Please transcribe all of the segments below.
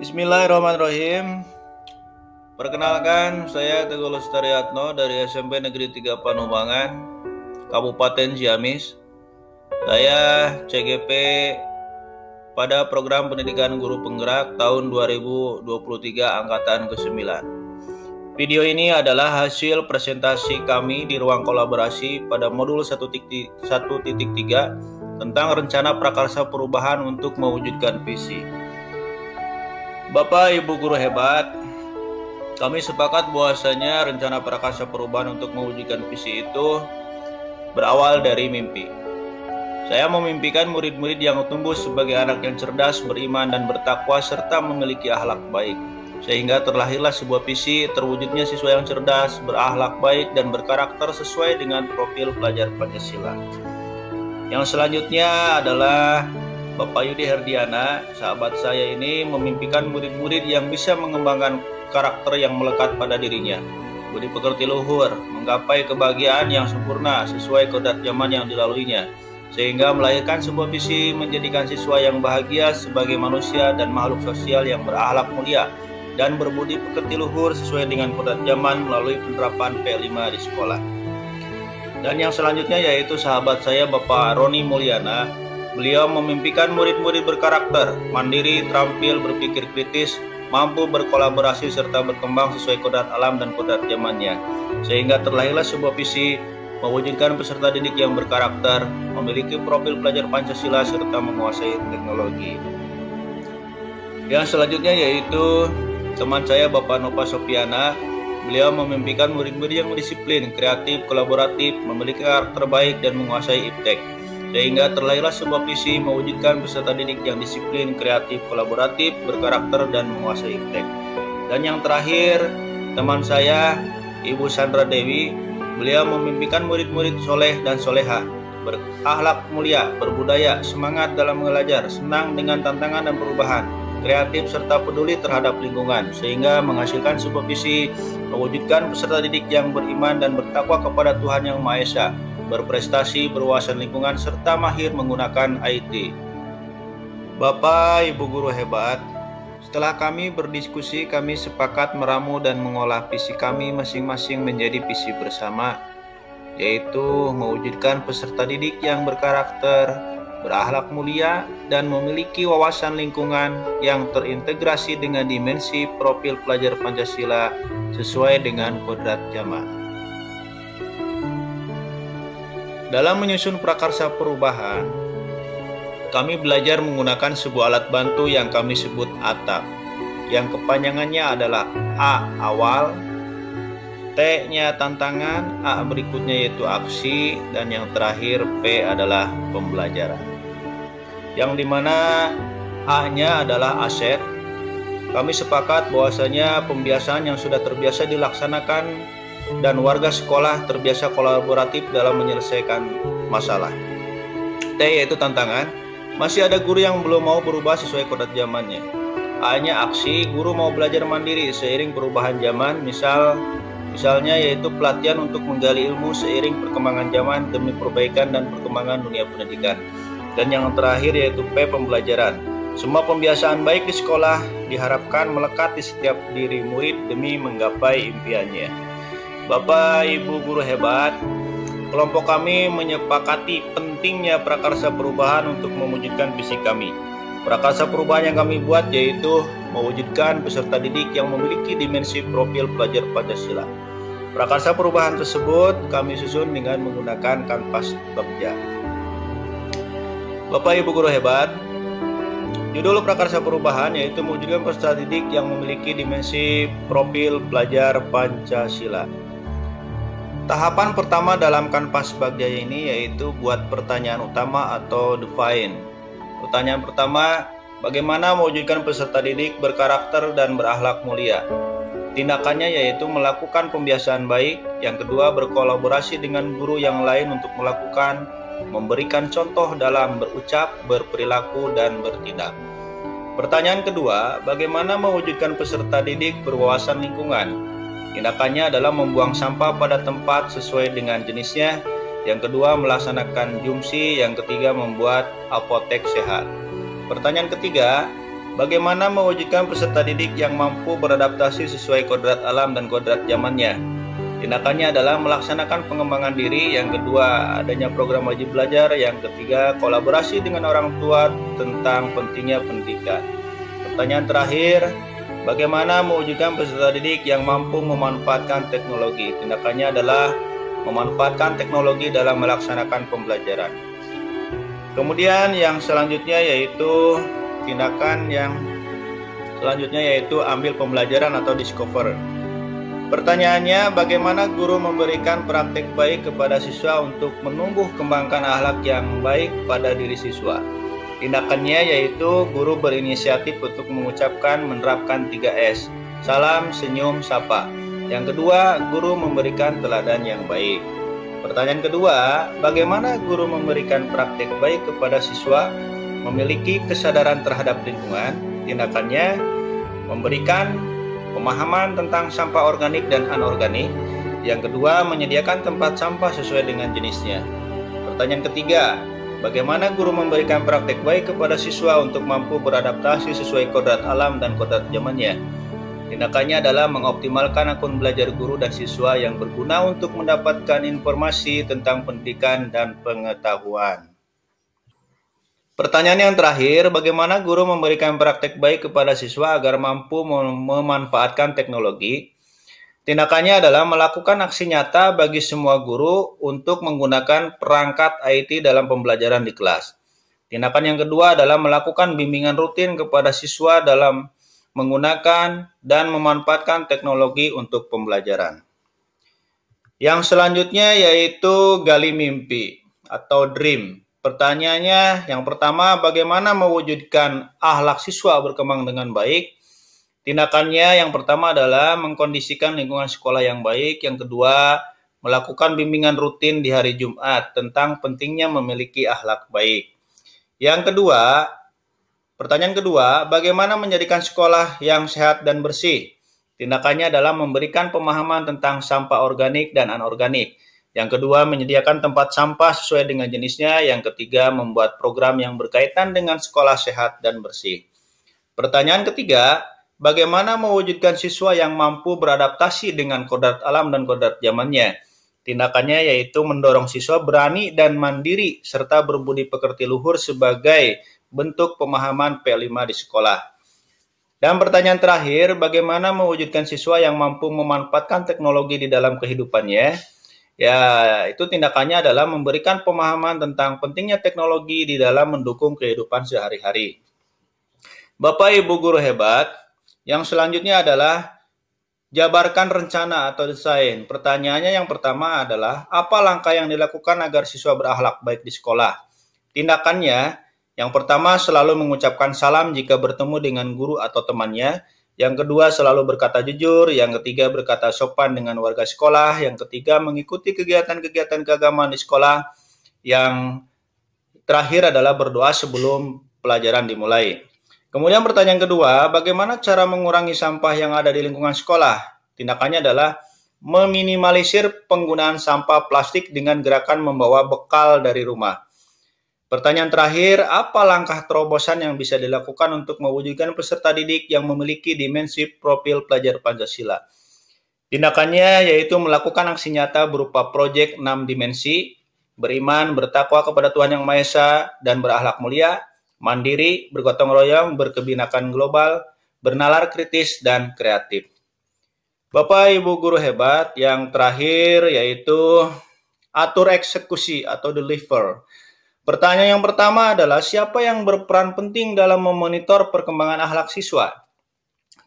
Bismillahirrahmanirrahim. Perkenalkan, saya Teguh Lestariatno dari SMP Negeri 3 Panubangan, Kabupaten Ciamis. Saya CGP pada program pendidikan guru penggerak tahun 2023 angkatan ke-9. Video ini adalah hasil presentasi kami di ruang kolaborasi pada modul 1.3 tentang rencana prakarsa perubahan untuk mewujudkan visi. Bapak Ibu guru hebat, kami sepakat bahwasanya rencana prakarsa perubahan untuk mewujudkan visi itu berawal dari mimpi. Saya memimpikan murid-murid yang tumbuh sebagai anak yang cerdas, beriman dan bertakwa serta memiliki akhlak baik. Sehingga terlahirlah sebuah visi terwujudnya siswa yang cerdas, berakhlak baik dan berkarakter sesuai dengan profil pelajar Pancasila. Yang selanjutnya adalah Bapak Yudi Herdiana, sahabat saya ini memimpikan murid-murid yang bisa mengembangkan karakter yang melekat pada dirinya, budi pekerti luhur, menggapai kebahagiaan yang sempurna sesuai kodrat zaman yang dilaluinya, sehingga melahirkan sebuah visi menjadikan siswa yang bahagia sebagai manusia dan makhluk sosial yang berakhlak mulia dan berbudi pekerti luhur sesuai dengan kodrat zaman melalui penerapan P5 di sekolah. Dan yang selanjutnya yaitu sahabat saya Bapak Roni Mulyana. Beliau memimpikan murid-murid berkarakter, mandiri, terampil, berpikir kritis, mampu berkolaborasi serta berkembang sesuai kodrat alam dan kodrat zamannya. Sehingga terlahirlah sebuah visi mewujudkan peserta didik yang berkarakter, memiliki profil pelajar Pancasila serta menguasai teknologi. Yang selanjutnya yaitu teman saya Bapak Nova Sofiana. Beliau memimpikan murid-murid yang disiplin, kreatif, kolaboratif, memiliki karakter baik dan menguasai iptek. Sehingga terlahirlah sebuah visi mewujudkan peserta didik yang disiplin, kreatif, kolaboratif, berkarakter, dan menguasai iptek. Dan yang terakhir, teman saya, Ibu Sandra Dewi, beliau memimpikan murid-murid soleh dan soleha, berakhlak mulia, berbudaya, semangat dalam belajar, senang dengan tantangan dan perubahan, kreatif, serta peduli terhadap lingkungan, sehingga menghasilkan sebuah visi mewujudkan peserta didik yang beriman dan bertakwa kepada Tuhan Yang Maha Esa, berprestasi, berwawasan lingkungan, serta mahir menggunakan IT. Bapak Ibu guru hebat, setelah kami berdiskusi, kami sepakat meramu dan mengolah visi kami masing-masing menjadi visi bersama, yaitu mewujudkan peserta didik yang berkarakter, berakhlak mulia, dan memiliki wawasan lingkungan yang terintegrasi dengan dimensi profil pelajar Pancasila sesuai dengan kodrat zaman. Dalam menyusun prakarsa perubahan, kami belajar menggunakan sebuah alat bantu yang kami sebut ATAP, yang kepanjangannya adalah A. Awal, T-nya tantangan, A berikutnya yaitu aksi, dan yang terakhir P adalah pembelajaran. Yang dimana A-nya adalah aset. Kami sepakat bahwasanya pembiasaan yang sudah terbiasa dilaksanakan dan warga sekolah terbiasa kolaboratif dalam menyelesaikan masalah. T yaitu tantangan, masih ada guru yang belum mau berubah sesuai kodrat zamannya. A-nya aksi, guru mau belajar mandiri seiring perubahan zaman, misalnya yaitu pelatihan untuk menggali ilmu seiring perkembangan zaman demi perbaikan dan perkembangan dunia pendidikan. Dan yang terakhir yaitu P, pembelajaran. Semua pembiasaan baik di sekolah diharapkan melekat di setiap diri murid demi menggapai impiannya. Bapak Ibu guru hebat, kelompok kami menyepakati pentingnya prakarsa perubahan untuk mewujudkan visi kami. Prakarsa perubahan yang kami buat yaitu mewujudkan peserta didik yang memiliki dimensi profil pelajar Pancasila. Prakarsa perubahan tersebut kami susun dengan menggunakan kanvas bagja. Bapak Ibu guru hebat, judul prakarsa perubahan yaitu mewujudkan peserta didik yang memiliki dimensi profil pelajar Pancasila. Tahapan pertama dalam kanvas bagja ini yaitu buat pertanyaan utama atau define. Pertanyaan pertama, bagaimana mewujudkan peserta didik berkarakter dan berakhlak mulia? Tindakannya yaitu melakukan pembiasaan baik. Yang kedua, berkolaborasi dengan guru yang lain untuk melakukan, memberikan contoh dalam berucap, berperilaku, dan bertindak. Pertanyaan kedua, bagaimana mewujudkan peserta didik berwawasan lingkungan? Tindakannya adalah membuang sampah pada tempat sesuai dengan jenisnya. Yang kedua, melaksanakan jumsi. Yang ketiga, membuat apotek sehat. Pertanyaan ketiga, bagaimana mewujudkan peserta didik yang mampu beradaptasi sesuai kodrat alam dan kodrat zamannya? Tindakannya adalah melaksanakan pengembangan diri. Yang kedua, adanya program wajib belajar. Yang ketiga, kolaborasi dengan orang tua tentang pentingnya pendidikan. Pertanyaan terakhir, bagaimana mewujudkan peserta didik yang mampu memanfaatkan teknologi? Tindakannya adalah memanfaatkan teknologi dalam melaksanakan pembelajaran. Kemudian yang selanjutnya yaitu tindakan yang selanjutnya yaitu ambil pembelajaran atau discover. Pertanyaannya, bagaimana guru memberikan praktik baik kepada siswa untuk menumbuh kembangkan akhlak yang baik pada diri siswa? Tindakannya yaitu guru berinisiatif untuk mengucapkan menerapkan 3S, salam, senyum, sapa. Yang kedua, guru memberikan teladan yang baik. Pertanyaan kedua, bagaimana guru memberikan praktik baik kepada siswa memiliki kesadaran terhadap lingkungan? Tindakannya memberikan pemahaman tentang sampah organik dan anorganik. Yang kedua, menyediakan tempat sampah sesuai dengan jenisnya. Pertanyaan ketiga, bagaimana guru memberikan praktik baik kepada siswa untuk mampu beradaptasi sesuai kodrat alam dan kodrat zamannya? Tindakannya adalah mengoptimalkan akun belajar guru dan siswa yang berguna untuk mendapatkan informasi tentang pendidikan dan pengetahuan. Pertanyaan yang terakhir, bagaimana guru memberikan praktek baik kepada siswa agar mampu memanfaatkan teknologi? Tindakannya adalah melakukan aksi nyata bagi semua guru untuk menggunakan perangkat IT dalam pembelajaran di kelas. Tindakan yang kedua adalah melakukan bimbingan rutin kepada siswa dalam menggunakan dan memanfaatkan teknologi untuk pembelajaran. Yang selanjutnya yaitu gali mimpi atau dream. Pertanyaannya yang pertama, bagaimana mewujudkan akhlak siswa berkembang dengan baik? Tindakannya yang pertama adalah mengkondisikan lingkungan sekolah yang baik. Yang kedua, melakukan bimbingan rutin di hari Jumat tentang pentingnya memiliki akhlak baik. Yang kedua, pertanyaan kedua, bagaimana menjadikan sekolah yang sehat dan bersih? Tindakannya adalah memberikan pemahaman tentang sampah organik dan anorganik. Yang kedua, menyediakan tempat sampah sesuai dengan jenisnya. Yang ketiga, membuat program yang berkaitan dengan sekolah sehat dan bersih. Pertanyaan ketiga, bagaimana mewujudkan siswa yang mampu beradaptasi dengan kodrat alam dan kodrat zamannya? Tindakannya yaitu mendorong siswa berani dan mandiri serta berbudi pekerti luhur sebagai bentuk pemahaman P5 di sekolah. Dan pertanyaan terakhir, bagaimana mewujudkan siswa yang mampu memanfaatkan teknologi di dalam kehidupannya? Ya, itu tindakannya adalah memberikan pemahaman tentang pentingnya teknologi di dalam mendukung kehidupan sehari-hari. Bapak Ibu guru hebat, yang selanjutnya adalah jabarkan rencana atau desain. Pertanyaannya yang pertama adalah, apa langkah yang dilakukan agar siswa berakhlak baik di sekolah? Tindakannya, yang pertama selalu mengucapkan salam jika bertemu dengan guru atau temannya. Yang kedua, selalu berkata jujur. Yang ketiga, berkata sopan dengan warga sekolah. Yang ketiga, mengikuti kegiatan-kegiatan keagamaan di sekolah. Yang terakhir adalah berdoa sebelum pelajaran dimulai. Kemudian pertanyaan kedua, bagaimana cara mengurangi sampah yang ada di lingkungan sekolah? Tindakannya adalah meminimalisir penggunaan sampah plastik dengan gerakan membawa bekal dari rumah. Pertanyaan terakhir, apa langkah terobosan yang bisa dilakukan untuk mewujudkan peserta didik yang memiliki dimensi profil pelajar Pancasila? Tindakannya yaitu melakukan aksi nyata berupa proyek 6 dimensi, beriman, bertakwa kepada Tuhan Yang Maha Esa, dan berakhlak mulia, mandiri, bergotong royong, berkebinekaan global, bernalar kritis, dan kreatif. Bapak Ibu guru hebat, yang terakhir yaitu atur eksekusi atau deliver. Pertanyaan yang pertama adalah, siapa yang berperan penting dalam memonitor perkembangan akhlak siswa?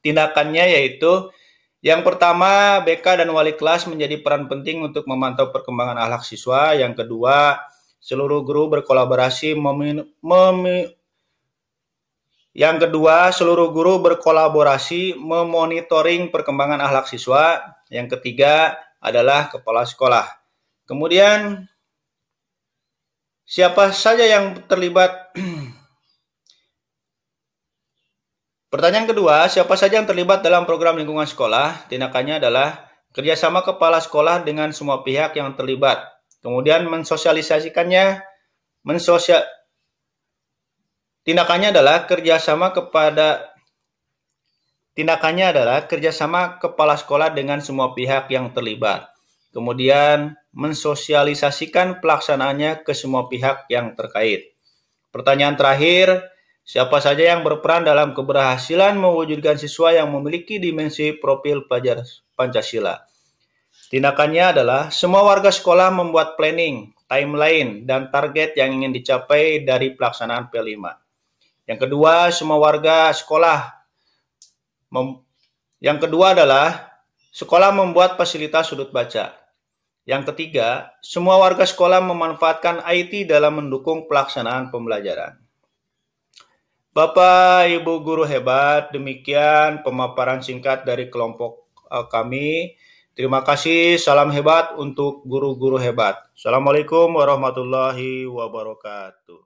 Tindakannya yaitu, yang pertama, BK dan wali kelas menjadi peran penting untuk memantau perkembangan akhlak siswa. Yang kedua, seluruh guru berkolaborasi memonitoring perkembangan akhlak siswa. Yang ketiga adalah kepala sekolah. Kemudian, siapa saja yang terlibat? Pertanyaan kedua, siapa saja yang terlibat dalam program lingkungan sekolah? Tindakannya adalah kerjasama kepala sekolah dengan semua pihak yang terlibat. Kemudian mensosialisasikannya, Tindakannya adalah kerjasama kepala sekolah dengan semua pihak yang terlibat. Kemudian mensosialisasikan pelaksanaannya ke semua pihak yang terkait. Pertanyaan terakhir, siapa saja yang berperan dalam keberhasilan mewujudkan siswa yang memiliki dimensi profil pelajar Pancasila? Tindakannya adalah semua warga sekolah membuat planning, timeline, dan target yang ingin dicapai dari pelaksanaan P5. Yang kedua, adalah sekolah membuat fasilitas sudut baca. Yang ketiga, semua warga sekolah memanfaatkan IT dalam mendukung pelaksanaan pembelajaran. Bapak, Ibu guru hebat, demikian pemaparan singkat dari kelompok kami. Terima kasih, salam hebat untuk guru-guru hebat. Assalamualaikum warahmatullahi wabarakatuh.